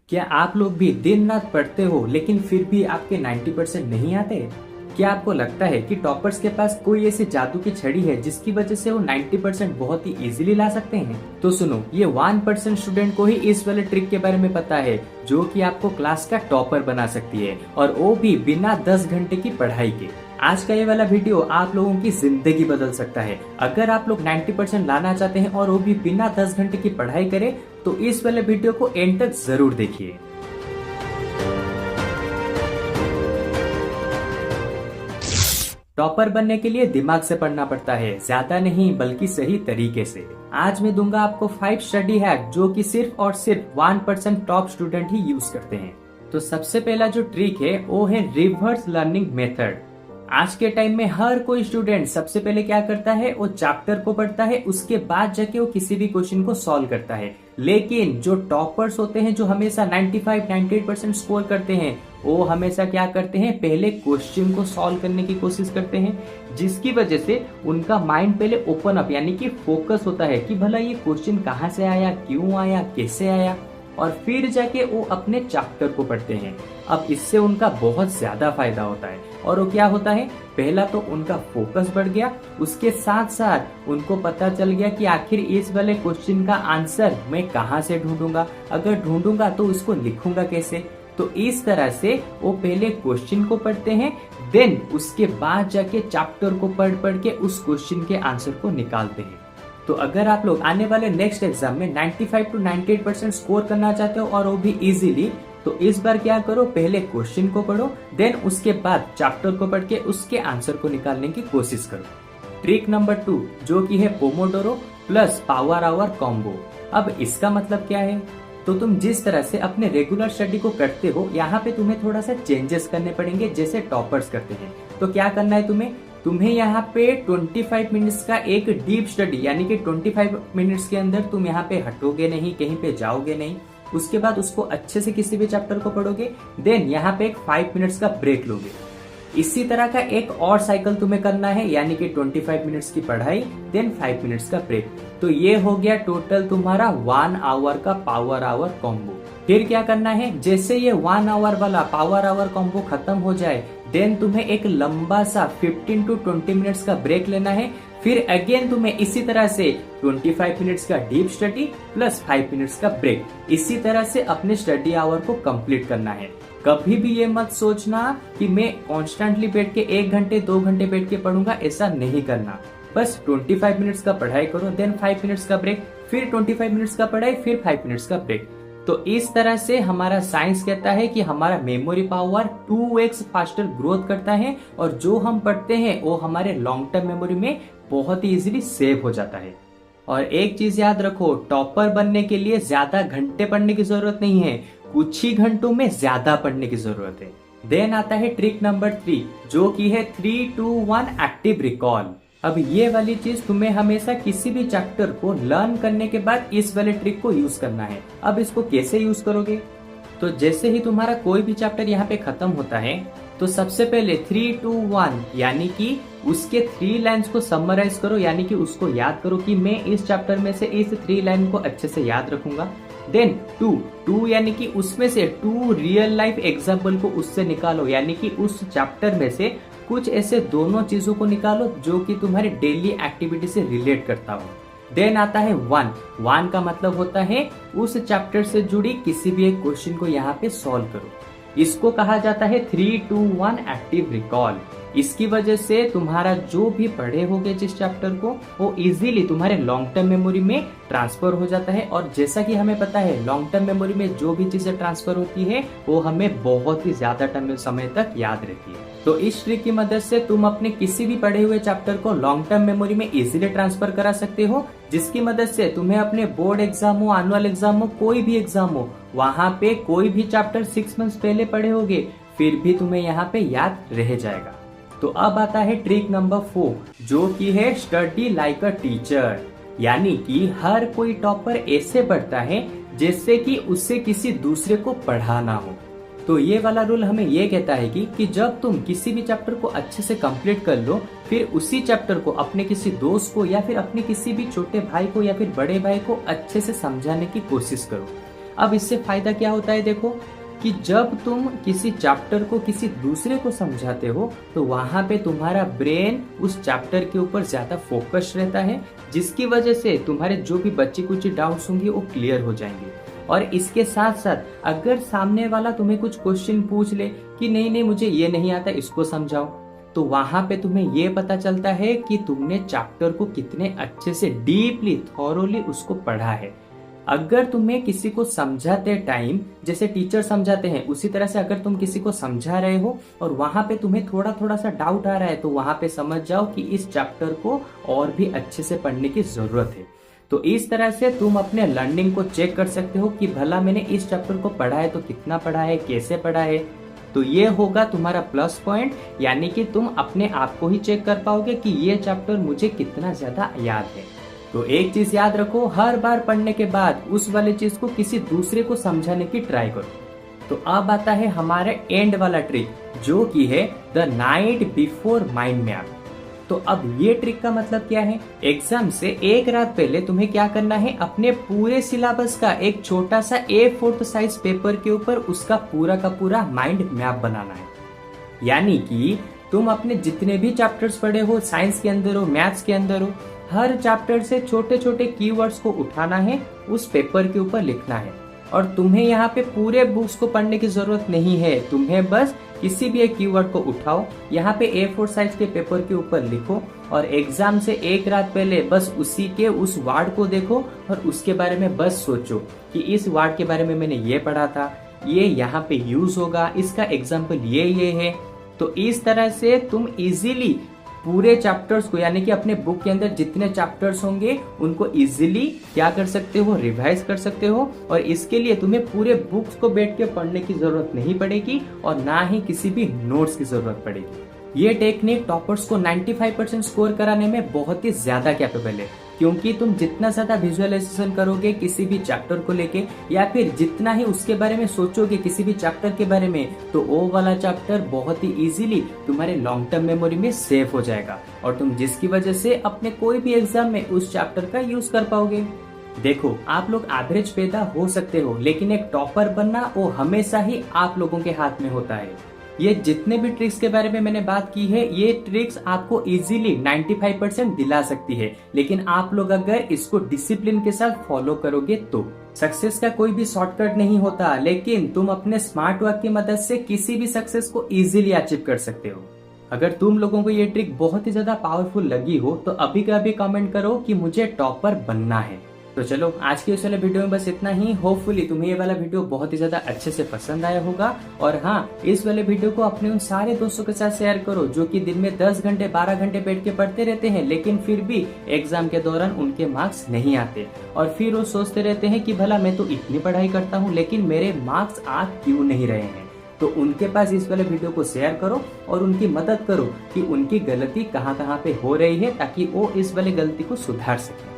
क्या आप लोग भी दिन रात पढ़ते हो लेकिन फिर भी आपके 90% नहीं आते? क्या आपको लगता है कि टॉपर्स के पास कोई ऐसी जादू की छड़ी है जिसकी वजह से वो 90% बहुत ही इजीली ला सकते हैं? तो सुनो, ये 1% स्टूडेंट को ही इस वाले ट्रिक के बारे में पता है जो कि आपको क्लास का टॉपर बना सकती है, और वो भी बिना 10 घंटे की पढ़ाई के। आज का ये वाला वीडियो आप लोगों की जिंदगी बदल सकता है। अगर आप लोग 90% लाना चाहते हैं और वो भी बिना 10 घंटे की पढ़ाई करें तो इस वाले वीडियो को एंड तक जरूर देखिए। टॉपर बनने के लिए दिमाग से पढ़ना पड़ता है, ज्यादा नहीं बल्कि सही तरीके से। आज मैं दूंगा आपको 5 स्टडी हैक जो कि सिर्फ और सिर्फ 1% टॉप स्टूडेंट ही यूज करते हैं। तो सबसे पहला जो ट्रिक है वो है रिवर्स लर्निंग मेथड। आज के टाइम में हर कोई स्टूडेंट सबसे पहले क्या करता है, वो चैप्टर को पढ़ता है, उसके बाद जाके वो किसी भी क्वेश्चन को सॉल्व करता है। लेकिन जो टॉपर्स होते हैं, जो हमेशा 95-98% स्कोर करते हैं, वो हमेशा क्या करते हैं, पहले क्वेश्चन को सॉल्व करने की कोशिश करते हैं, जिसकी वजह से उनका माइंड पहले ओपन अप यानी कि फोकस होता है कि भला ये क्वेश्चन कहाँ से आया, क्यों आया, कैसे आया, और फिर जाके वो अपने चैप्टर को पढ़ते हैं। अब इससे उनका बहुत ज्यादा फायदा होता है। और वो क्या होता है, पहला तो उनका फोकस बढ़ गया, उसके साथ साथ उनको पता चल गया कि आखिर इस वाले क्वेश्चन का आंसर मैं कहाँ से ढूंढूंगा, अगर ढूंढूंगा तो उसको लिखूंगा कैसे। तो इस तरह से वो पहले क्वेश्चन को पढ़ते हैं, देन उसके बाद जाके चैप्टर को पढ़ के उस क्वेश्चन के आंसर को निकालते हैं। तो अगर आप लोग आने वाले नेक्स्ट एग्जाम में 95-98% स्कोर करना चाहते हो और वो भी इजीली, तो इस बार क्या करो, पहले क्वेश्चन को पढ़ो, देन उसके बाद चैप्टर को पढ़ के उसके आंसर को निकालने की कोशिश करो। ट्रिक नंबर 2 जो कि है pomodoro plus power hour combo. अब इसका मतलब क्या है, तो तुम जिस तरह से अपने रेगुलर स्टडी को करते हो, यहाँ पे तुम्हें थोड़ा सा चेंजेस करने पड़ेंगे जैसे टॉपर्स करते हैं। तो क्या करना है तुम्हें यहाँ पे 25 मिनट्स का एक डीप स्टडी, यानी कि 25 मिनट्स के अंदर तुम यहाँ पे हटोगे नहीं, कहीं पे जाओगे नहीं, उसके बाद उसको अच्छे से किसी भी चैप्टर को पढ़ोगे, देन यहाँ पे एक 5 मिनट्स का ब्रेक लोगे। इसी तरह का एक और साइकिल तुम्हें करना है, यानी कि 25 मिनट्स की पढ़ाई, देन 5 मिनट्स का ब्रेक। तो ये हो गया टोटल तुम्हारा 1 आवर का पावर आवर कॉम्बो। फिर क्या करना है, जैसे ये 1 आवर वाला पावर आवर कॉम्बो खत्म हो जाए, देन तुम्हें एक लंबा सा 15 to 20 मिनट्स का ब्रेक लेना है। फिर अगेन तुम्हें इसी तरह से 25 मिनट्स का डीप स्टडी प्लस 5 मिनट्स का ब्रेक, इसी तरह से अपने स्टडी आवर को कंप्लीट करना है। कभी भी ये मत सोचना कि मैं कॉन्स्टेंटली बैठ के 1 घंटे 2 घंटे बैठ के पढ़ूंगा, ऐसा नहीं करना। बस 25 मिनट्स का पढ़ाई करो, देन 5 मिनट्स का ब्रेक, फिर 25 मिनट्स का पढ़ाई, फिर 5 मिनट्स का ब्रेक। तो इस तरह से हमारा साइंस कहता है कि हमारा memory power 2x faster growth करता है, और जो हम पढ़ते हैं वो हमारे लॉन्ग टर्म मेमोरी में बहुत ही इजीली सेव हो जाता है। और एक चीज याद रखो, टॉपर बनने के लिए ज्यादा घंटे पढ़ने की जरूरत नहीं है, कुछ ही घंटों में ज्यादा पढ़ने की जरूरत है। देन आता है ट्रिक नंबर 3 जो की है 3-2-1 एक्टिव रिकॉल। अब ये वाली चीज तुम्हें हमेशा किसी भी चैप्टर को लर्न करने के बाद इस वाले ट्रिक को यूज करना है। अब इसको कैसे यूज करोगे, तो जैसे ही तुम्हारा कोई भी चैप्टर यहाँ पे खत्म होता है, तो सबसे पहले 3-2-1 यानी कि उसके 3 लाइन्स को समराइज करो, यानी कि उसको याद करो कि मैं इस चैप्टर में से इस 3 लाइन को अच्छे से याद रखूंगा। देन 2 यानी कि उसमें से 2 रियल लाइफ एग्जाम्पल को उससे निकालो, यानी कि उस चैप्टर में से कुछ ऐसे दोनों चीजों को निकालो जो कि तुम्हारी डेली एक्टिविटी से रिलेट करता हो। देन आता है 1 का मतलब होता है उस चैप्टर से जुड़ी किसी भी एक क्वेश्चन को यहाँ पे सॉल्व करो। इसको कहा जाता है 3-2-1 एक्टिव रिकॉल। इसकी वजह से तुम्हारा जो भी पढ़े होगे जिस चैप्टर को, वो इजीली तुम्हारे लॉन्ग टर्म मेमोरी में ट्रांसफर हो जाता है। और जैसा कि हमें पता है, लॉन्ग टर्म मेमोरी में जो भी चीजें ट्रांसफर होती है वो हमें बहुत ही ज्यादा समय तक याद रहती है। तो इस ट्रिक की मदद से तुम अपने किसी भी पढ़े हुए चैप्टर को लॉन्ग टर्म मेमोरी में इजीली ट्रांसफर करा सकते हो, जिसकी मदद से तुम्हें अपने बोर्ड एग्जाम हो, एनुअल एग्जाम हो, कोई भी एग्जाम हो, वहाँ पे कोई भी चैप्टर 6 मंथ्स पहले पढ़े होगे फिर भी तुम्हें यहाँ पे याद रह जाएगा। तो अब आता है ट्रिक नंबर 4 जो की है स्टडी लाइक अ टीचर, यानी कि हर कोई टॉपर ऐसे पढ़ता है जैसे कि उससे किसी दूसरे को पढ़ाना हो। तो ये वाला रूल हमें ये कहता है कि जब तुम किसी भी चैप्टर को अच्छे से कंप्लीट कर लो, फिर उसी चैप्टर को अपने किसी दोस्त को या फिर अपने किसी भी छोटे भाई को या फिर बड़े भाई को अच्छे से समझाने की कोशिश करो। अब इससे फायदा क्या होता है देखो, कि जब तुम किसी चैप्टर को किसी दूसरे को समझाते हो तो वहां पे तुम्हारा ब्रेन उस चैप्टर के ऊपर ज्यादा फोकस रहता है, जिसकी वजह से तुम्हारे जो भी बच्चे कुछ डाउट्स होंगे वो क्लियर हो जाएंगे। और इसके साथ साथ अगर सामने वाला तुम्हें कुछ क्वेश्चन पूछ ले कि नहीं नहीं मुझे ये नहीं आता, इसको समझाओ, तो वहां पे तुम्हें ये पता चलता है कि तुमने चैप्टर को कितने अच्छे से डीपली थॉरोली उसको पढ़ा है। अगर तुम्हें किसी को समझाते टाइम जैसे टीचर समझाते हैं उसी तरह से अगर तुम किसी को समझा रहे हो और वहां पे तुम्हें थोड़ा थोड़ा सा डाउट आ रहा है, तो वहां पे समझ जाओ कि इस चैप्टर को और भी अच्छे से पढ़ने की जरूरत है। तो इस तरह से तुम अपने लर्निंग को चेक कर सकते हो कि भला मैंने इस चैप्टर को पढ़ा है तो कितना पढ़ा है, कैसे पढ़ा है। तो ये होगा तुम्हारा प्लस पॉइंट, यानी कि तुम अपने आप को ही चेक कर पाओगे कि ये चैप्टर मुझे कितना ज्यादा याद है। तो एक चीज याद रखो, हर बार पढ़ने के बाद उस वाले चीज को किसी दूसरे को समझाने की ट्राई करो। तो अब आता है हमारे एंड वाला ट्रिक, जो कि है the night before mind map. तो अब ये ट्रिक का मतलब क्या है, एग्जाम से एक रात पहले तुम्हें क्या करना है, अपने पूरे सिलेबस का एक छोटा सा A4 साइज पेपर के ऊपर उसका पूरा का पूरा माइंड मैप बनाना है। यानी कि तुम अपने जितने भी चैप्टर्स पढ़े हो, साइंस के अंदर हो, मैथ्स के अंदर हो, हर चैप्टर से छोटे छोटे कीवर्ड्स को उठाना है, उस पेपर के ऊपर लिखना है। और तुम्हें यहाँ पे पूरे बुक्स को पढ़ने की जरूरत नहीं है, तुम्हें बस किसी भी एक कीवर्ड को उठाओ, यहाँ पे A4 साइज के पेपर के ऊपर लिखो और एग्जाम से एक रात पहले बस उसी के उस वर्ड को देखो और उसके बारे में बस सोचो कि इस वर्ड के बारे में मैंने ये पढ़ा था, ये यहाँ पे यूज होगा, इसका एग्जाम्पल ये है। तो इस तरह से तुम इजीली पूरे चैप्टर्स को, यानी कि अपने बुक के अंदर जितने चैप्टर्स होंगे उनको इजीली क्या कर सकते हो, रिवाइज कर सकते हो। और इसके लिए तुम्हें पूरे बुक्स को बैठ के पढ़ने की जरूरत नहीं पड़ेगी और ना ही किसी भी नोट्स की जरूरत पड़ेगी। ये टेक्निक टॉपर्स को 95% स्कोर कराने में बहुत ही ज्यादा कैपेबल है, क्योंकि तुम जितना ज्यादा विजुअलाइजेशन करोगे किसी भी चैप्टर को लेके, या फिर जितना ही उसके बारे में सोचोगे किसी भी चैप्टर के बारे में, तो वो वाला चैप्टर बहुत ही इजीली तुम्हारे लॉन्ग टर्म मेमोरी में सेव हो जाएगा और तुम जिसकी वजह से अपने कोई भी एग्जाम में उस चैप्टर का यूज कर पाओगे। देखो, आप लोग एवरेज पैदा हो सकते हो, लेकिन एक टॉपर बनना वो हमेशा ही आप लोगों के हाथ में होता है। ये जितने भी ट्रिक्स के बारे में मैंने बात की है, ये ट्रिक्स आपको इजीली 95% दिला सकती है, लेकिन आप लोग अगर इसको डिसिप्लिन के साथ फॉलो करोगे तो। सक्सेस का कोई भी शॉर्टकट नहीं होता, लेकिन तुम अपने स्मार्ट वर्क की मदद से किसी भी सक्सेस को इजीली अचीव कर सकते हो। अगर तुम लोगों को ये ट्रिक बहुत ही ज्यादा पावरफुल लगी हो तो अभी का अभी कमेंट करो कि मुझे टॉपर बनना है। तो चलो, आज के इस वाले वीडियो में बस इतना ही। होपफुली तुम्हें ये वाला वीडियो बहुत ही ज्यादा अच्छे से पसंद आया होगा। और हाँ, इस वाले वीडियो को अपने उन सारे दोस्तों के साथ शेयर करो जो कि दिन में 10 घंटे 12 घंटे बैठ के पढ़ते रहते हैं, लेकिन फिर भी एग्जाम के दौरान उनके मार्क्स नहीं आते और फिर वो सोचते रहते हैं कि भला मैं तो इतनी पढ़ाई करता हूँ लेकिन मेरे मार्क्स आ क्यों नहीं रहे हैं। तो उनके पास इस वाले वीडियो को शेयर करो और उनकी मदद करो कि उनकी गलती कहाँ कहाँ पे हो रही है, ताकि वो इस वाले गलती को सुधार सके।